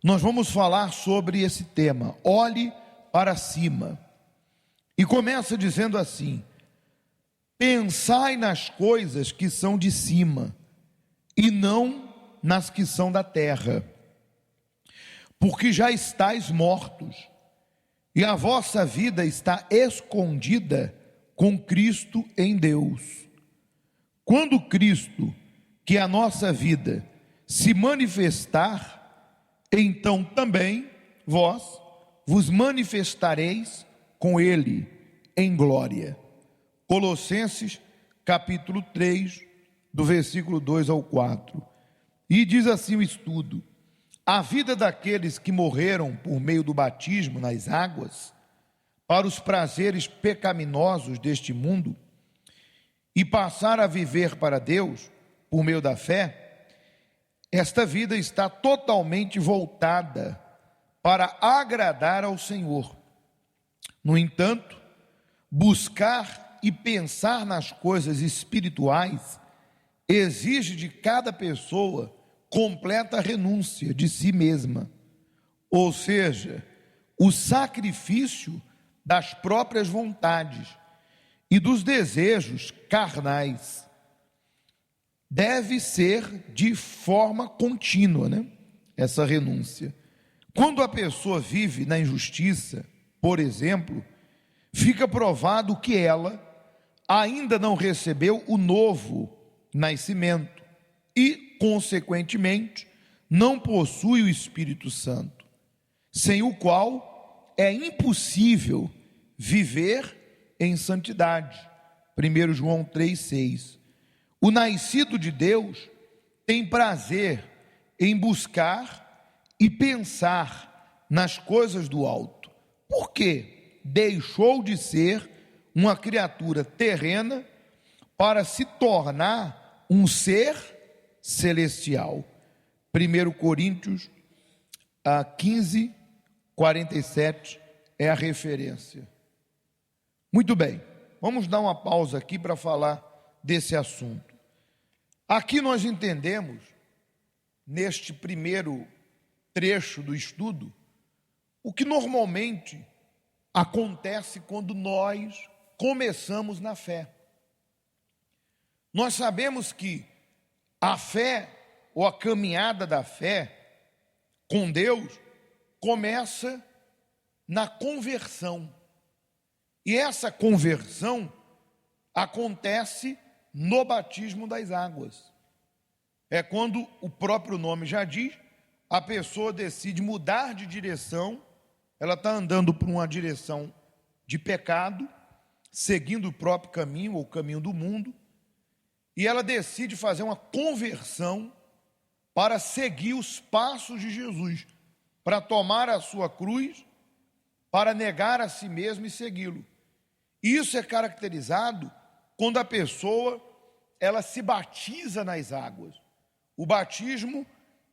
nós vamos falar sobre esse tema, olhe para cima. E começa dizendo assim: pensai nas coisas que são de cima, e não nas que são da terra, porque já estáis mortos, e a vossa vida está escondida com Cristo em Deus. Quando Cristo, que é a nossa vida, se manifestar, então também vós vos manifestareis com Ele em glória. Colossenses capítulo 3, do versículo 2 ao 4. E diz assim o estudo: a vida daqueles que morreram por meio do batismo nas águas, para os prazeres pecaminosos deste mundo, e passar a viver para Deus por meio da fé, esta vida está totalmente voltada para agradar ao Senhor. No entanto, buscar e pensar nas coisas espirituais exige de cada pessoa completa renúncia de si mesma, ou seja, o sacrifício das próprias vontades e dos desejos carnais. Deve ser de forma contínua, essa renúncia. Quando a pessoa vive na injustiça, por exemplo, fica provado que ela ainda não recebeu o novo nascimento e, consequentemente, não possui o Espírito Santo, sem o qual é impossível viver em santidade. 1 João 3,6. O nascido de Deus tem prazer em buscar e pensar nas coisas do alto, porque deixou de ser uma criatura terrena para se tornar um ser celestial. 1 Coríntios 15, 47 é a referência. Muito bem, vamos dar uma pausa aqui para falar desse assunto. Aqui nós entendemos, neste primeiro trecho do estudo, o que normalmente acontece quando nós começamos na fé. Nós sabemos que a fé, ou a caminhada da fé com Deus, começa na conversão. E essa conversão acontece no batismo das águas. É quando o próprio nome já diz, a pessoa decide mudar de direção, ela está andando por uma direção de pecado, seguindo o próprio caminho, ou o caminho do mundo, e ela decide fazer uma conversão para seguir os passos de Jesus, para tomar a sua cruz, para negar a si mesmo e segui-lo. Isso é caracterizado quando a pessoa ela se batiza nas águas. O batismo,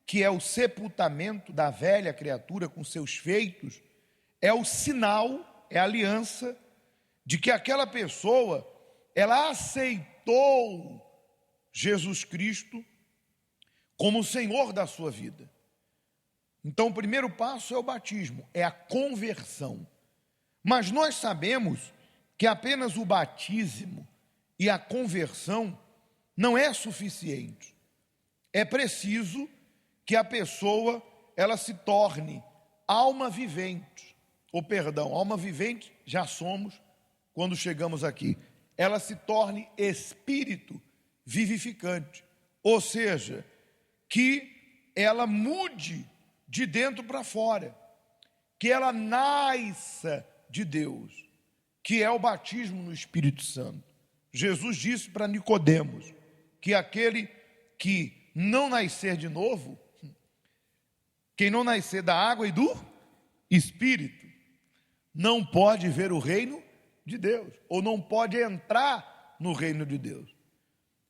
que é o sepultamento da velha criatura com seus feitos, é o sinal, é a aliança de que aquela pessoa ela aceitou Jesus Cristo como o Senhor da sua vida. Então o primeiro passo é o batismo, é a conversão. Mas nós sabemos que apenas o batismo e a conversão não é suficiente. É preciso que a pessoa ela se torne alma vivente. Alma vivente já somos quando chegamos aqui. Ela se torne espírito vivificante. Ou seja, que ela mude de dentro para fora. Que ela nasça de Deus, que é o batismo no Espírito Santo. Jesus disse para Nicodemos que aquele que não nascer de novo, quem não nascer da água e do Espírito, não pode ver o reino de Deus, ou não pode entrar no reino de Deus.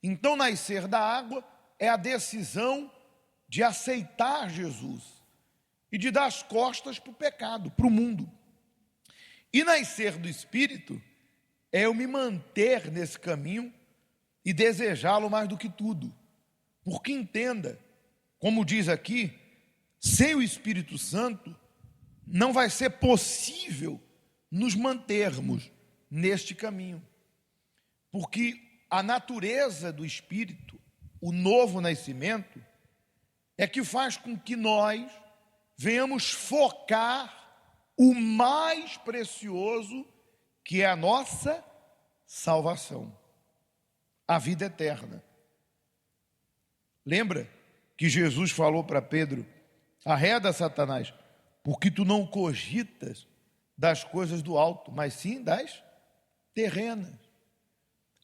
Então nascer da água é a decisão de aceitar Jesus e de dar as costas para o pecado, para o mundo. E nascer do Espírito é eu me manter nesse caminho e desejá-lo mais do que tudo. Porque entenda, como diz aqui, sem o Espírito Santo, não vai ser possível nos mantermos neste caminho. Porque a natureza do Espírito, o novo nascimento, é que faz com que nós venhamos focar o mais precioso, que é a nossa salvação, a vida eterna. Lembra que Jesus falou para Pedro: arreda, Satanás, porque tu não cogitas das coisas do alto, mas sim das terrenas.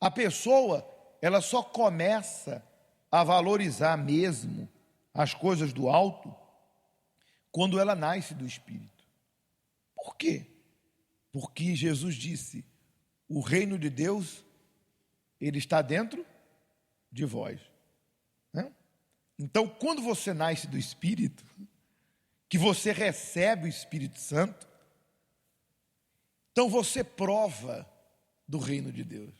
A pessoa, ela só começa a valorizar mesmo as coisas do alto quando ela nasce do Espírito. Por quê? Porque Jesus disse: o reino de Deus, ele está dentro de vós. Né? Então, quando você nasce do Espírito, que você recebe o Espírito Santo, então você prova do reino de Deus.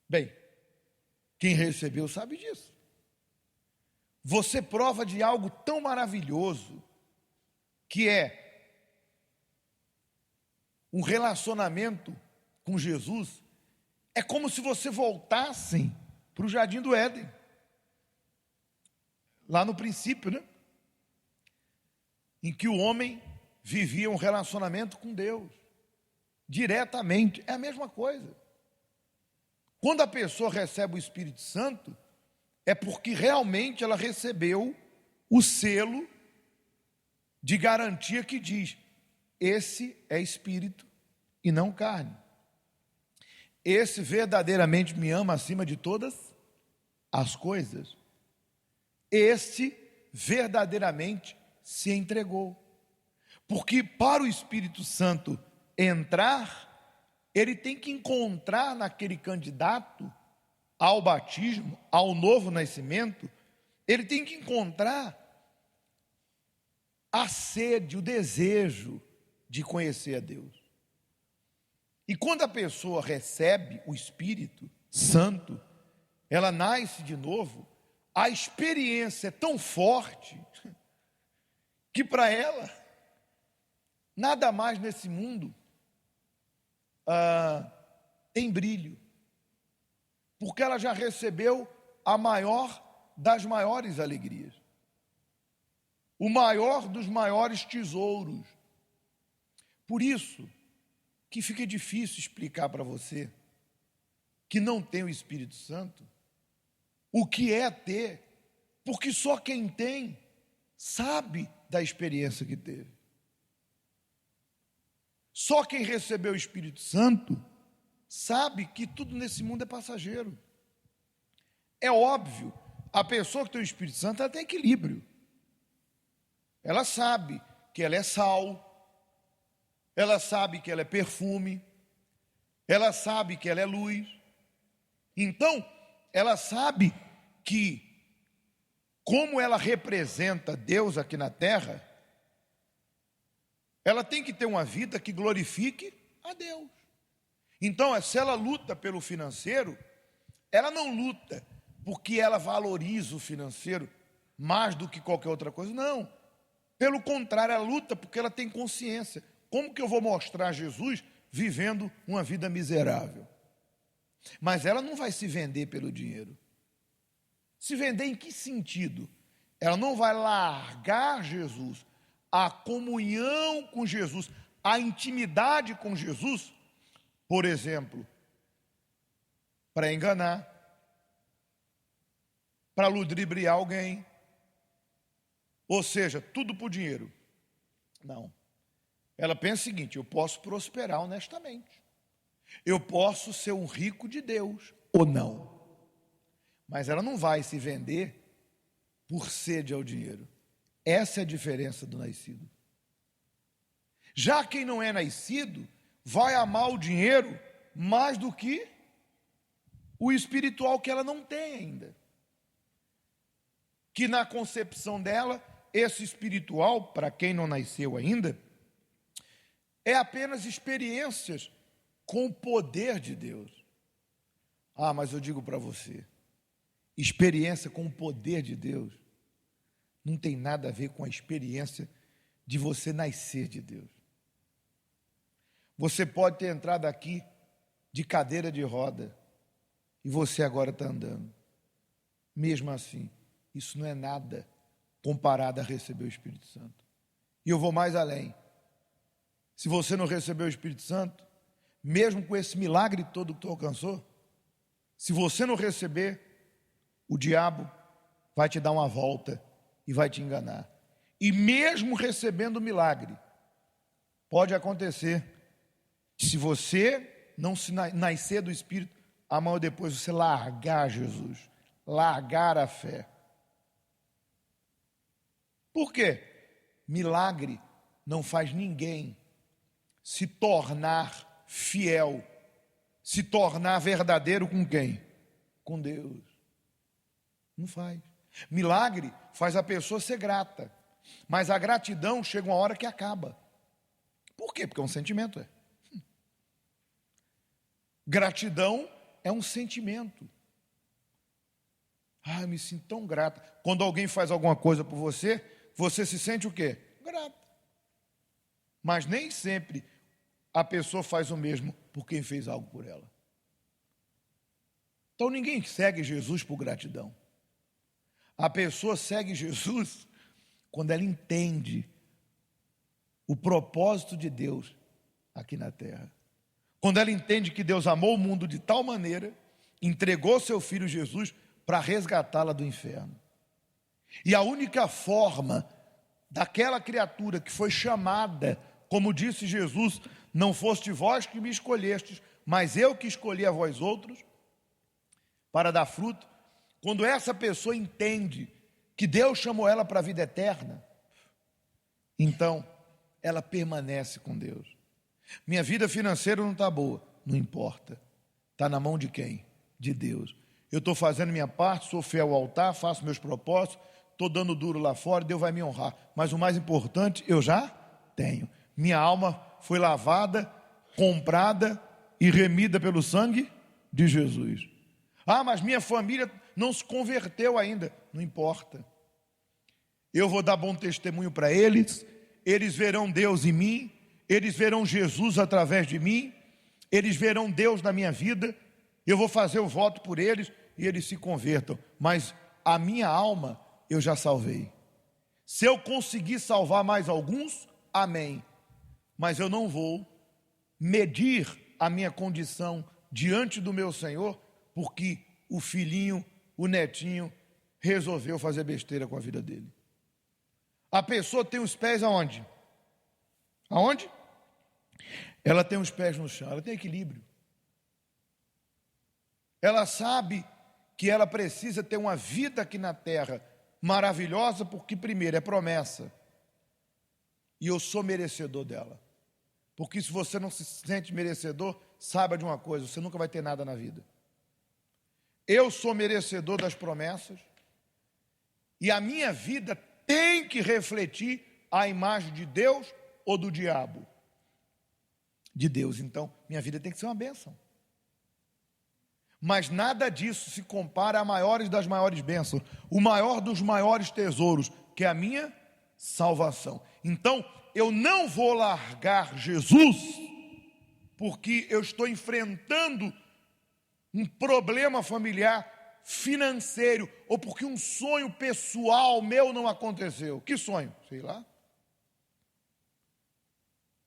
Bem, quem recebeu sabe disso. Você prova de algo tão maravilhoso, que é um relacionamento com Jesus. É como se você voltasse para o Jardim do Éden, lá no princípio, né? Em que o homem vivia um relacionamento com Deus, diretamente. É a mesma coisa. Quando a pessoa recebe o Espírito Santo, é porque realmente ela recebeu o selo de garantia que diz: esse é espírito e não carne. Esse verdadeiramente me ama acima de todas as coisas. Este verdadeiramente se entregou. Porque para o Espírito Santo entrar, ele tem que encontrar naquele candidato ao batismo, ao novo nascimento, ele tem que encontrar a sede, o desejo de conhecer a Deus. E quando a pessoa recebe o Espírito Santo, ela nasce de novo, a experiência é tão forte que para ela, nada mais nesse mundo tem brilho. Porque ela já recebeu a maior das maiores alegrias, o maior dos maiores tesouros. Por isso que fica difícil explicar para você que não tem o Espírito Santo o que é ter, porque só quem tem sabe da experiência que teve. Só quem recebeu o Espírito Santo sabe que tudo nesse mundo é passageiro. É óbvio, a pessoa que tem o Espírito Santo, ela tem equilíbrio. Ela sabe que ela é sal, ela sabe que ela é perfume, ela sabe que ela é luz. Então, ela sabe que, como ela representa Deus aqui na terra, ela tem que ter uma vida que glorifique a Deus. Então, se ela luta pelo financeiro, ela não luta porque ela valoriza o financeiro mais do que qualquer outra coisa. Não. Pelo contrário, ela luta porque ela tem consciência. Como que eu vou mostrar Jesus vivendo uma vida miserável? Mas ela não vai se vender pelo dinheiro. Se vender em que sentido? Ela não vai largar Jesus, a comunhão com Jesus, a intimidade com Jesus, por exemplo, para enganar, para ludibriar alguém, ou seja, tudo por dinheiro. Não. Ela pensa o seguinte: eu posso prosperar honestamente, eu posso ser um rico de Deus, ou não. Mas ela não vai se vender por sede ao dinheiro. Essa é a diferença do nascido. Já quem não é nascido vai amar o dinheiro mais do que o espiritual, que ela não tem ainda. Que na concepção dela, esse espiritual, para quem não nasceu ainda, é apenas experiências com o poder de Deus. Mas eu digo para você, experiência com o poder de Deus não tem nada a ver com a experiência de você nascer de Deus. Você pode ter entrado aqui de cadeira de roda e você agora está andando. Mesmo assim, isso não é nada comparado a receber o Espírito Santo. E eu vou mais além. Se você não recebeu o Espírito Santo, mesmo com esse milagre todo que tu alcançou, se você não receber, o diabo vai te dar uma volta e vai te enganar. E mesmo recebendo o milagre, pode acontecer que se você não se nascer do Espírito, amanhã ou depois você largar Jesus, largar a fé. Por quê? Milagre não faz ninguém se tornar fiel, se tornar verdadeiro com quem? Com Deus. Não faz. Milagre faz a pessoa ser grata, mas a gratidão chega uma hora que acaba. Por quê? Porque é um sentimento. Gratidão é um sentimento. Eu me sinto tão grato. Quando alguém faz alguma coisa por você, você se sente o quê? Grato. Mas nem sempre a pessoa faz o mesmo por quem fez algo por ela. Então ninguém segue Jesus por gratidão. A pessoa segue Jesus quando ela entende o propósito de Deus aqui na terra. Quando ela entende que Deus amou o mundo de tal maneira, entregou seu filho Jesus para resgatá-la do inferno. E a única forma daquela criatura que foi chamada, como disse Jesus, não foste vós que me escolhestes, mas eu que escolhi a vós outros, para dar fruto. Quando essa pessoa entende que Deus chamou ela para a vida eterna, então ela permanece com Deus. Minha vida financeira não está boa, não importa. Está na mão de quem? De Deus. Eu estou fazendo minha parte, sou fiel ao altar, faço meus propósitos, estou dando duro lá fora, Deus vai me honrar. Mas o mais importante, eu já tenho. Minha alma foi lavada, comprada e remida pelo sangue de Jesus. Mas minha família não se converteu ainda. Não importa. Eu vou dar bom testemunho para eles, eles verão Deus em mim, eles verão Jesus através de mim, eles verão Deus na minha vida, eu vou fazer o voto por eles e eles se convertam. Mas a minha alma eu já salvei. Se eu conseguir salvar mais alguns, amém. Mas eu não vou medir a minha condição diante do meu Senhor, porque o filhinho, o netinho, resolveu fazer besteira com a vida dele. A pessoa tem os pés aonde? Aonde? Ela tem os pés no chão, ela tem equilíbrio. Ela sabe que ela precisa ter uma vida aqui na terra maravilhosa, porque primeiro é promessa. E eu sou merecedor dela. Porque se você não se sente merecedor, saiba de uma coisa, você nunca vai ter nada na vida. Eu sou merecedor das promessas e a minha vida tem que refletir a imagem de Deus ou do diabo? De Deus. Então, minha vida tem que ser uma bênção. Mas nada disso se compara a maiores das maiores bênçãos, o maior dos maiores tesouros, que é a minha salvação. Então, eu não vou largar Jesus, porque eu estou enfrentando um problema familiar, financeiro, ou porque um sonho pessoal meu não aconteceu. Que sonho? Sei lá.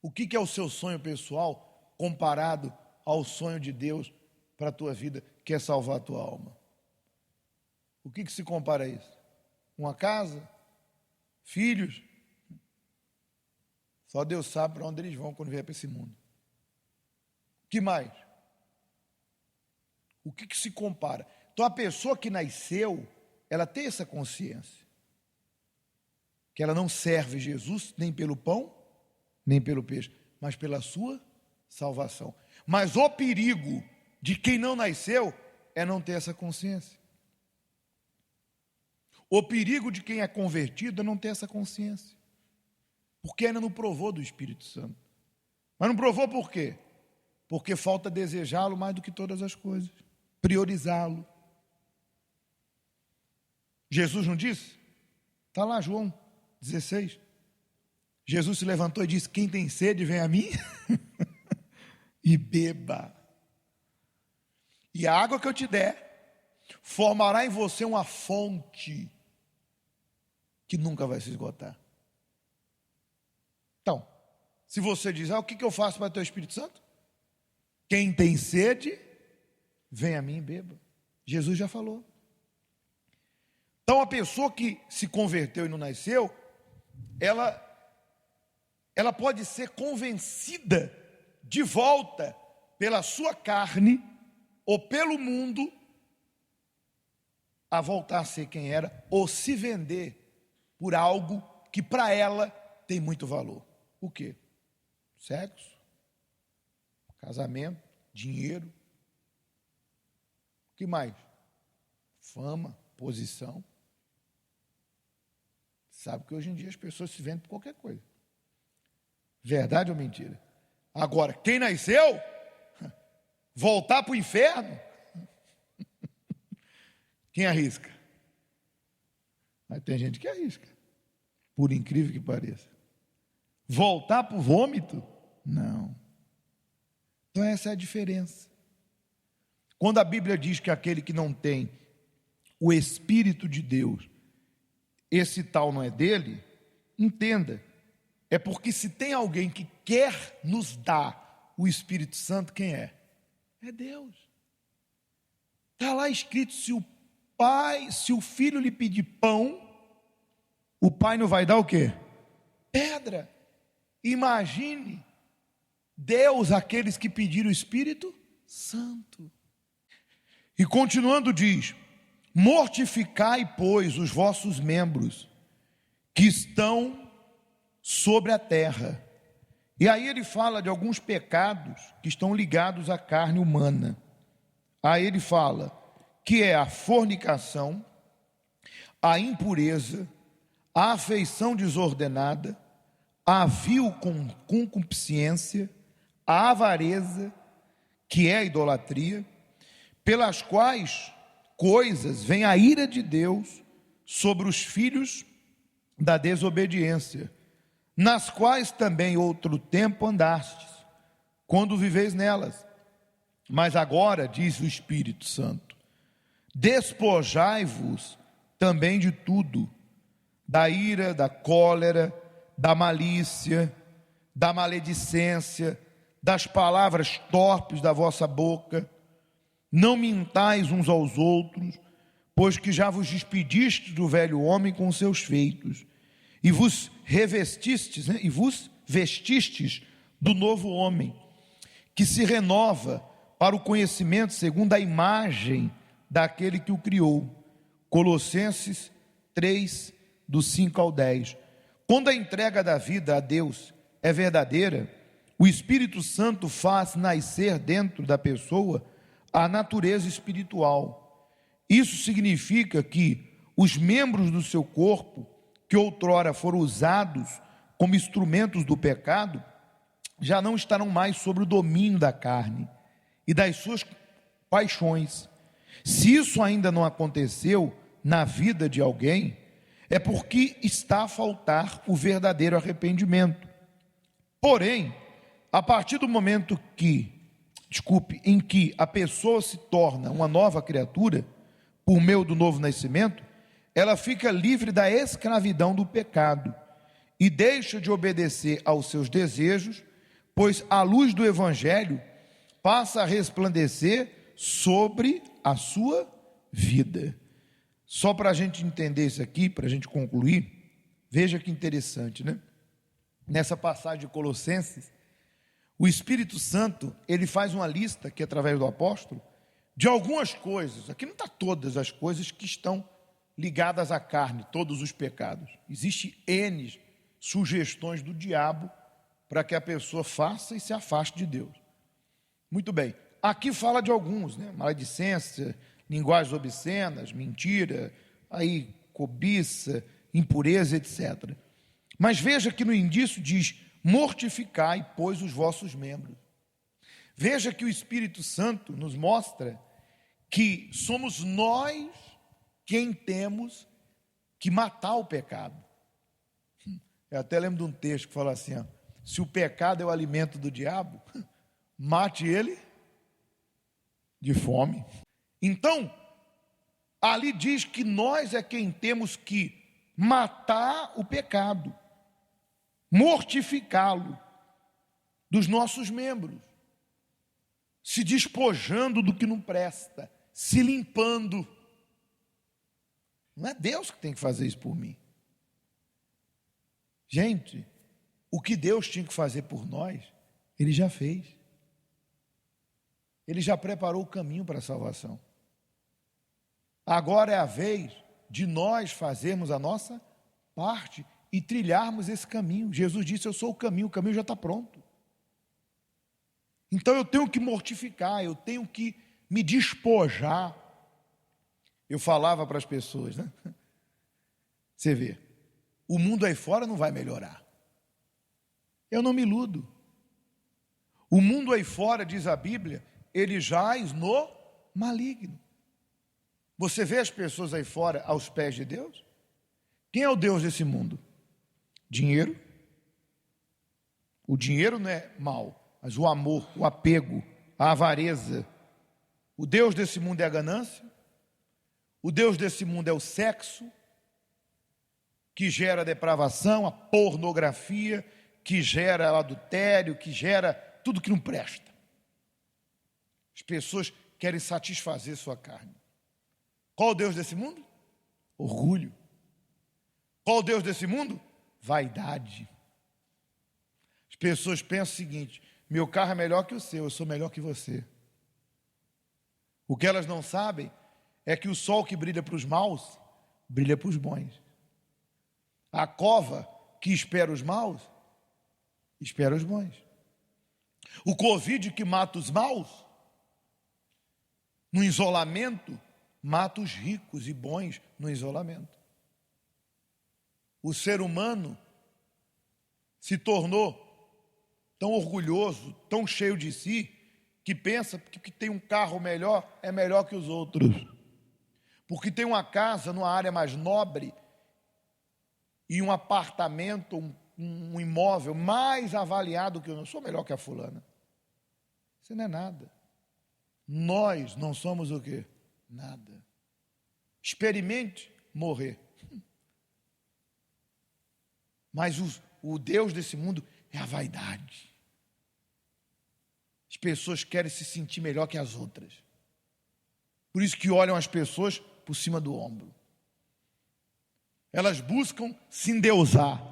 O que é o seu sonho pessoal comparado ao sonho de Deus para a tua vida, que é salvar a tua alma? O que se compara a isso? Uma casa? Filhos? Só Deus sabe para onde eles vão quando vier para esse mundo. O que mais? O que se compara? Então a pessoa que nasceu, ela tem essa consciência, que ela não serve Jesus nem pelo pão, nem pelo peixe, mas pela sua salvação. Mas o perigo de quem não nasceu é não ter essa consciência. O perigo de quem é convertido é não ter essa consciência, porque ainda não provou do Espírito Santo. Mas não provou por quê? Porque falta desejá-lo mais do que todas as coisas, priorizá-lo. Jesus não disse? Está lá João 16. Jesus se levantou e disse: quem tem sede, vem a mim e beba. E a água que eu te der formará em você uma fonte que nunca vai se esgotar. Então, se você diz: o que eu faço para ter o Espírito Santo? Quem tem sede, vem a mim e beba. Jesus já falou. Então, a pessoa que se converteu e não nasceu, ela pode ser convencida de volta pela sua carne ou pelo mundo a voltar a ser quem era, ou se vender por algo que para ela tem muito valor. O quê? Sexo, casamento, dinheiro. O que mais? Fama, posição. Sabe que hoje em dia as pessoas se vendem por qualquer coisa. Verdade ou mentira? Agora, quem nasceu, voltar para o inferno, quem arrisca? Mas tem gente que arrisca, por incrível que pareça. Voltar para o vômito? Não. Então essa é a diferença. Quando a Bíblia diz que aquele que não tem o Espírito de Deus, esse tal não é dele, entenda, é porque se tem alguém que quer nos dar o Espírito Santo, quem é? É Deus. Está lá escrito: se o filho lhe pedir pão, o pai não vai dar o quê? Pedra. Imagine Deus, aqueles que pediram o Espírito Santo. E continuando diz: mortificai, pois, os vossos membros que estão sobre a terra. E aí ele fala de alguns pecados que estão ligados à carne humana. Aí ele fala que é a fornicação, a impureza, a afeição desordenada, a vil concupiscência, a avareza, que é a idolatria, pelas quais coisas vem a ira de Deus sobre os filhos da desobediência, nas quais também outro tempo andastes, quando viveis nelas. Mas agora, diz o Espírito Santo, despojai-vos também de tudo, da ira, da cólera, da malícia, da maledicência, das palavras torpes da vossa boca. Não mintais uns aos outros, pois que já vos despedistes do velho homem com seus feitos, e vos revestistes, e vos vestistes do novo homem, que se renova para o conhecimento segundo a imagem daquele que o criou. Colossenses 3, do 5 ao 10. Quando a entrega da vida a Deus é verdadeira, o Espírito Santo faz nascer dentro da pessoa a natureza espiritual. Isso significa que os membros do seu corpo, que outrora foram usados como instrumentos do pecado, já não estarão mais sob o domínio da carne e das suas paixões. Se isso ainda não aconteceu na vida de alguém, é porque está a faltar o verdadeiro arrependimento. Porém, a partir do momento em que a pessoa se torna uma nova criatura, por meio do novo nascimento, ela fica livre da escravidão do pecado e deixa de obedecer aos seus desejos, pois a luz do Evangelho passa a resplandecer sobre a sua vida. Só para a gente entender isso aqui, para a gente concluir, veja que interessante, né? Nessa passagem de Colossenses, o Espírito Santo, ele faz uma lista, que através do apóstolo, de algumas coisas. Aqui não está todas as coisas que estão ligadas à carne, todos os pecados. Existem N sugestões do diabo para que a pessoa faça e se afaste de Deus. Muito bem. Aqui fala de alguns, né? Maledicência, linguagens obscenas, mentira, aí cobiça, impureza, etc. Mas veja que no indício diz: mortificai, pois, os vossos membros. Veja que o Espírito Santo nos mostra que somos nós quem temos que matar o pecado. Eu até lembro de um texto que fala assim, ó, se o pecado é o alimento do diabo, mate ele de fome. Então, ali diz que nós é quem temos que matar o pecado, mortificá-lo dos nossos membros, se despojando do que não presta, se limpando. Não é Deus que tem que fazer isso por mim. Gente, o que Deus tinha que fazer por nós, Ele já fez. Ele já preparou o caminho para a salvação. Agora é a vez de nós fazermos a nossa parte e trilharmos esse caminho. Jesus disse, eu sou o caminho já está pronto. Então eu tenho que mortificar, eu tenho que me despojar. Eu falava para as pessoas, né? Você vê, o mundo aí fora não vai melhorar. Eu não me iludo. O mundo aí fora, diz a Bíblia, ele jaz no maligno. Você vê as pessoas aí fora aos pés de Deus? Quem é o Deus desse mundo? Dinheiro. O dinheiro não é mal, mas o amor, o apego, a avareza. O Deus desse mundo é a ganância. O Deus desse mundo é o sexo, que gera a depravação, a pornografia, que gera o adultério, que gera tudo que não presta. As pessoas querem satisfazer sua carne. Qual o Deus desse mundo? Orgulho. Qual o Deus desse mundo? Vaidade. As pessoas pensam o seguinte, meu carro é melhor que o seu, eu sou melhor que você. O que elas não sabem é que o sol que brilha para os maus, brilha para os bons. A cova que espera os maus, espera os bons. O Covid que mata os maus, no isolamento, mata os ricos e bons no isolamento. O ser humano se tornou tão orgulhoso, tão cheio de si, que pensa que tem um carro melhor, é melhor que os outros. Porque tem uma casa numa área mais nobre e um apartamento, um imóvel mais avaliado que eu. Não sou melhor que a fulana. Isso não é nada. Nós não somos o quê? Nada. Experimente morrer. Mas o Deus desse mundo é a vaidade. As pessoas querem se sentir melhor que as outras. Por isso que olham as pessoas por cima do ombro. Elas buscam se endeusar.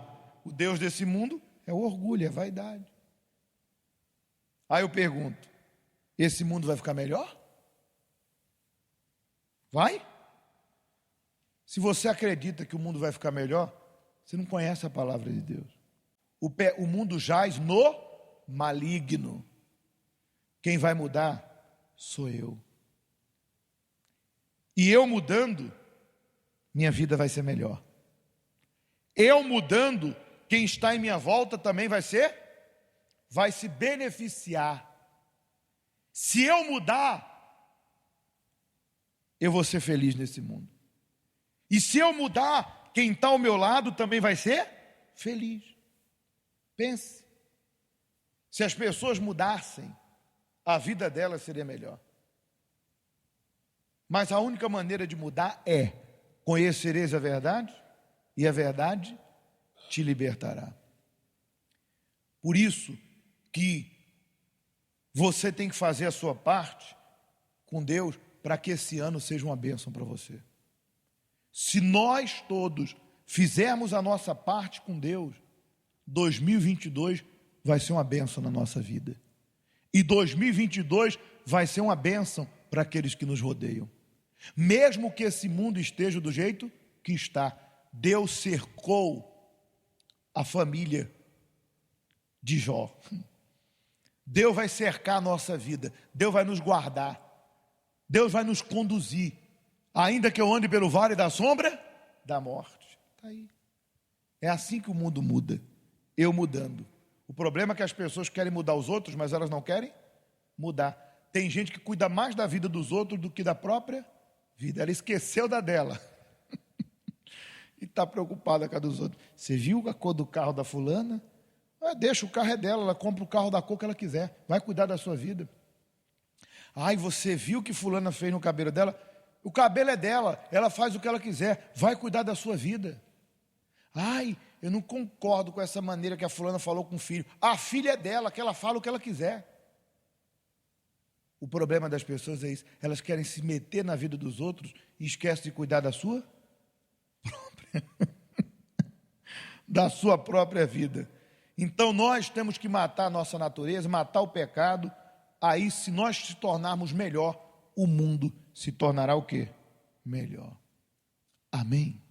O Deus desse mundo é o orgulho, é a vaidade. Aí eu pergunto, esse mundo vai ficar melhor? Vai? Se você acredita que o mundo vai ficar melhor, você não conhece a palavra de Deus. O mundo jaz no maligno. Quem vai mudar sou eu. E eu mudando, minha vida vai ser melhor. Eu mudando, quem está em minha volta também vai se beneficiar. Se eu mudar, eu vou ser feliz nesse mundo. E se eu mudar, quem está ao meu lado também vai ser feliz. Pense. Se as pessoas mudassem, a vida delas seria melhor. Mas a única maneira de mudar é: conhecereis a verdade, e a verdade te libertará. Por isso que você tem que fazer a sua parte com Deus, para que esse ano seja uma bênção para você. Se nós todos fizermos a nossa parte com Deus, 2022 vai ser uma bênção na nossa vida. E 2022 vai ser uma bênção para aqueles que nos rodeiam. Mesmo que esse mundo esteja do jeito que está, Deus cercou a família de Jó. Deus vai cercar a nossa vida, Deus vai nos guardar, Deus vai nos conduzir. Ainda que eu ande pelo vale da sombra da morte. Está aí. É assim que o mundo muda, eu mudando. O problema é que as pessoas querem mudar os outros, mas elas não querem mudar. Tem gente que cuida mais da vida dos outros do que da própria vida. Ela esqueceu da dela. E está preocupada com a dos outros. Você viu a cor do carro da fulana? Deixa, o carro é dela, ela compra o carro da cor que ela quiser. Vai cuidar da sua vida. Ai, você viu o que fulana fez no cabelo dela? O cabelo é dela, ela faz o que ela quiser. Vai cuidar da sua vida. Ai, eu não concordo com essa maneira que a fulana falou com o filho. A filha é dela, que ela fala o que ela quiser. O problema das pessoas é isso. Elas querem se meter na vida dos outros e esquecem de cuidar da sua própria, da sua própria vida. Então nós temos que matar a nossa natureza, matar o pecado. Aí, se nós se tornarmos melhor, o mundo se tornará o quê? Melhor. Amém?